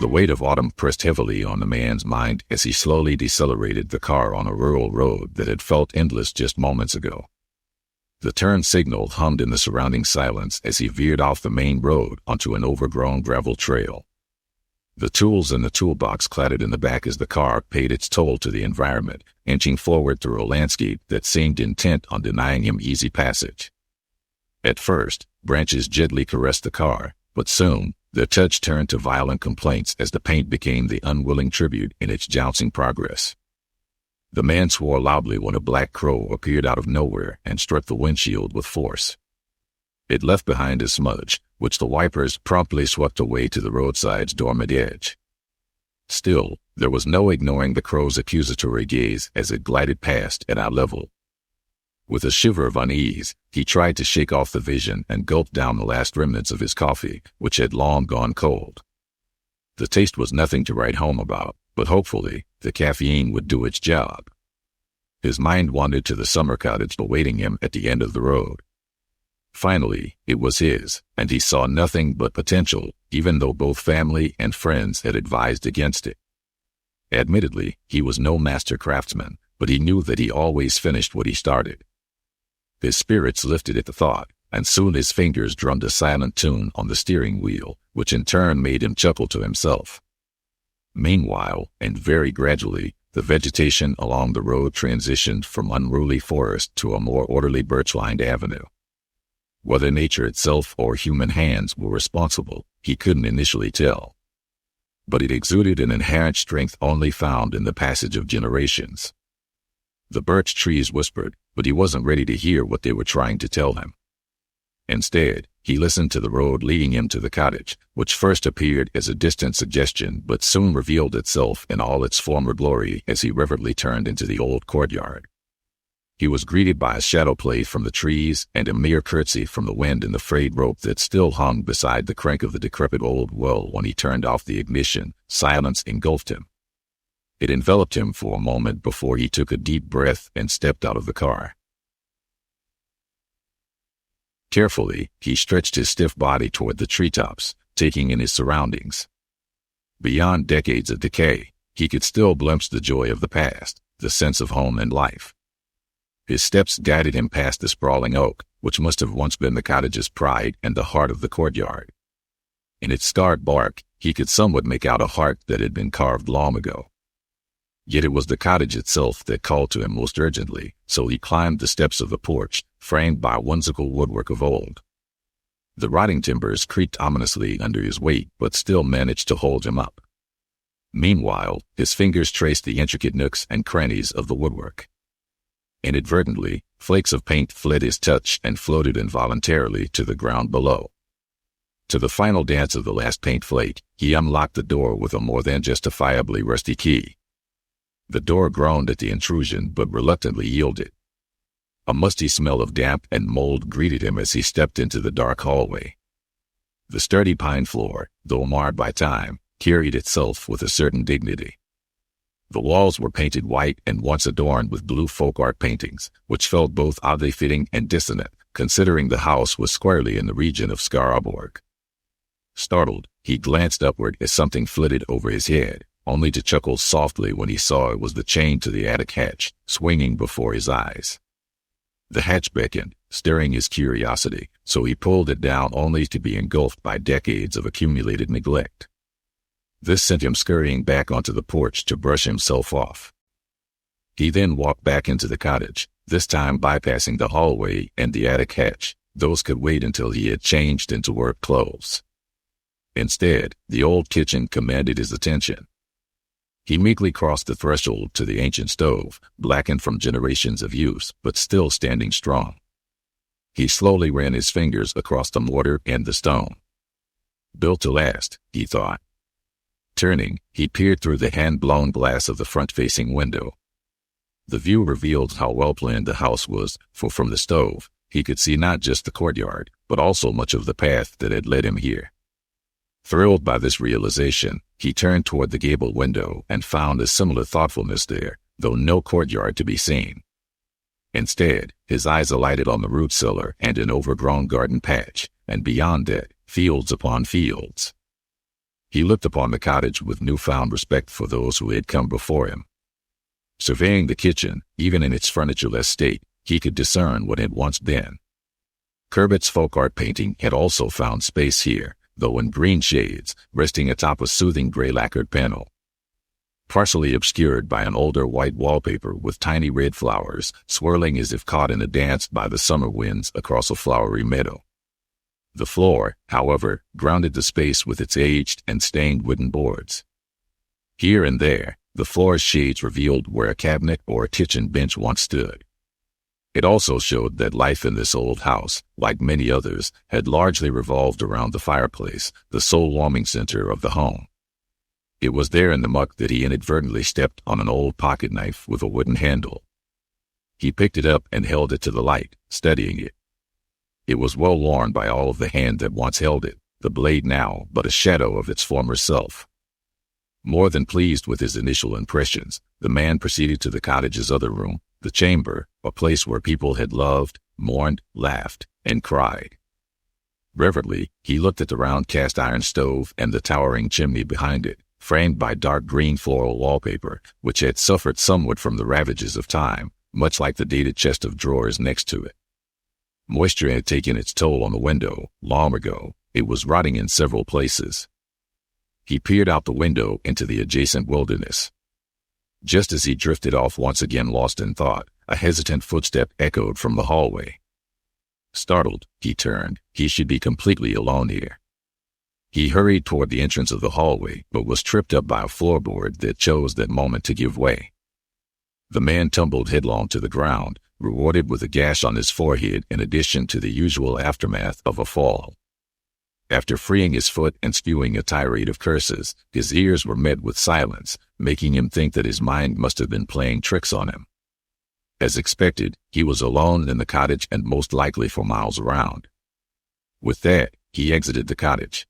The weight of autumn pressed heavily on the man's mind as he slowly decelerated the car on a rural road that had felt endless just moments ago. The turn signal hummed in the surrounding silence as he veered off the main road onto an overgrown gravel trail. The tools in the toolbox clattered in the back as the car paid its toll to the environment, inching forward through a landscape that seemed intent on denying him easy passage. At first, branches gently caressed the car, but soon, their touch turned to violent complaints as the paint became the unwilling tribute in its jouncing progress. The man swore loudly when a black crow appeared out of nowhere and struck the windshield with force. It left behind a smudge, which the wipers promptly swept away to the roadside's dormant edge. Still, there was no ignoring the crow's accusatory gaze as it glided past at eye level. With a shiver of unease, he tried to shake off the vision and gulped down the last remnants of his coffee, which had long gone cold. The taste was nothing to write home about, but hopefully, the caffeine would do its job. His mind wandered to the summer cottage awaiting him at the end of the road. Finally, it was his, and he saw nothing but potential, even though both family and friends had advised against it. Admittedly, he was no master craftsman, but he knew that he always finished what he started. His spirits lifted at the thought, and soon his fingers drummed a silent tune on the steering wheel, which in turn made him chuckle to himself. Meanwhile, and very gradually, the vegetation along the road transitioned from unruly forest to a more orderly birch-lined avenue. Whether nature itself or human hands were responsible, he couldn't initially tell. But it exuded an inherent strength only found in the passage of generations. The birch trees whispered, but he wasn't ready to hear what they were trying to tell him. Instead, he listened to the road leading him to the cottage, which first appeared as a distant suggestion but soon revealed itself in all its former glory as he reverently turned into the old courtyard. He was greeted by a shadow play from the trees and a mere curtsy from the wind in the frayed rope that still hung beside the crank of the decrepit old well when he turned off the ignition. Silence engulfed him. It enveloped him for a moment before he took a deep breath and stepped out of the car. Carefully, he stretched his stiff body toward the treetops, taking in his surroundings. Beyond decades of decay, he could still glimpse the joy of the past, the sense of home and life. His steps guided him past the sprawling oak, which must have once been the cottage's pride and the heart of the courtyard. In its scarred bark, he could somewhat make out a heart that had been carved long ago. Yet it was the cottage itself that called to him most urgently, so he climbed the steps of the porch, framed by whimsical woodwork of old. The rotting timbers creaked ominously under his weight, but still managed to hold him up. Meanwhile, his fingers traced the intricate nooks and crannies of the woodwork. Inadvertently, flakes of paint fled his touch and floated involuntarily to the ground below. To the final dance of the last paint flake, he unlocked the door with a more than justifiably rusty key. The door groaned at the intrusion but reluctantly yielded. A musty smell of damp and mold greeted him as he stepped into the dark hallway. The sturdy pine floor, though marred by time, carried itself with a certain dignity. The walls were painted white and once adorned with blue folk art paintings, which felt both oddly fitting and dissonant, considering the house was squarely in the region of Skald. Startled, he glanced upward as something flitted over his head, only to chuckle softly when he saw it was the chain to the attic hatch, swinging before his eyes. The hatch beckoned, stirring his curiosity, so he pulled it down only to be engulfed by decades of accumulated neglect. This sent him scurrying back onto the porch to brush himself off. He then walked back into the cottage, this time bypassing the hallway and the attic hatch. Those could wait until he had changed into work clothes. Instead, the old kitchen commanded his attention. He meekly crossed the threshold to the ancient stove, blackened from generations of use, but still standing strong. He slowly ran his fingers across the mortar and the stone. Built to last, he thought. Turning, he peered through the hand-blown glass of the front-facing window. The view revealed how well-planned the house was, for from the stove, he could see not just the courtyard, but also much of the path that had led him here. Thrilled by this realization, he turned toward the gable window and found a similar thoughtfulness there, though no courtyard to be seen. Instead, his eyes alighted on the root cellar and an overgrown garden patch, and beyond it, fields upon fields. He looked upon the cottage with newfound respect for those who had come before him. Surveying the kitchen, even in its furnitureless state, he could discern what had once been. Curbett's folk art painting had also found space here, though in green shades, resting atop a soothing gray lacquered panel. Partially obscured by an older white wallpaper with tiny red flowers swirling as if caught in a dance by the summer winds across a flowery meadow. The floor, however, grounded the space with its aged and stained wooden boards. Here and there, the floor's shades revealed where a cabinet or a kitchen bench once stood. It also showed that life in this old house, like many others, had largely revolved around the fireplace, the sole warming center of the home. It was there in the muck that he inadvertently stepped on an old pocket knife with a wooden handle. He picked it up and held it to the light, studying it. It was well worn by all of the hand that once held it, the blade now but a shadow of its former self. More than pleased with his initial impressions, the man proceeded to the cottage's other room, the chamber, a place where people had loved, mourned, laughed, and cried. Reverently, he looked at the round cast-iron stove and the towering chimney behind it, framed by dark green floral wallpaper, which had suffered somewhat from the ravages of time, much like the dated chest of drawers next to it. Moisture had taken its toll on the window, long ago. It was rotting in several places. He peered out the window into the adjacent wilderness. Just as he drifted off once again lost in thought, a hesitant footstep echoed from the hallway. Startled, he turned. He should be completely alone here. He hurried toward the entrance of the hallway, but was tripped up by a floorboard that chose that moment to give way. The man tumbled headlong to the ground, rewarded with a gash on his forehead in addition to the usual aftermath of a fall. After freeing his foot and spewing a tirade of curses, his ears were met with silence, making him think that his mind must have been playing tricks on him. As expected, he was alone in the cottage and most likely for miles around. With that, he exited the cottage.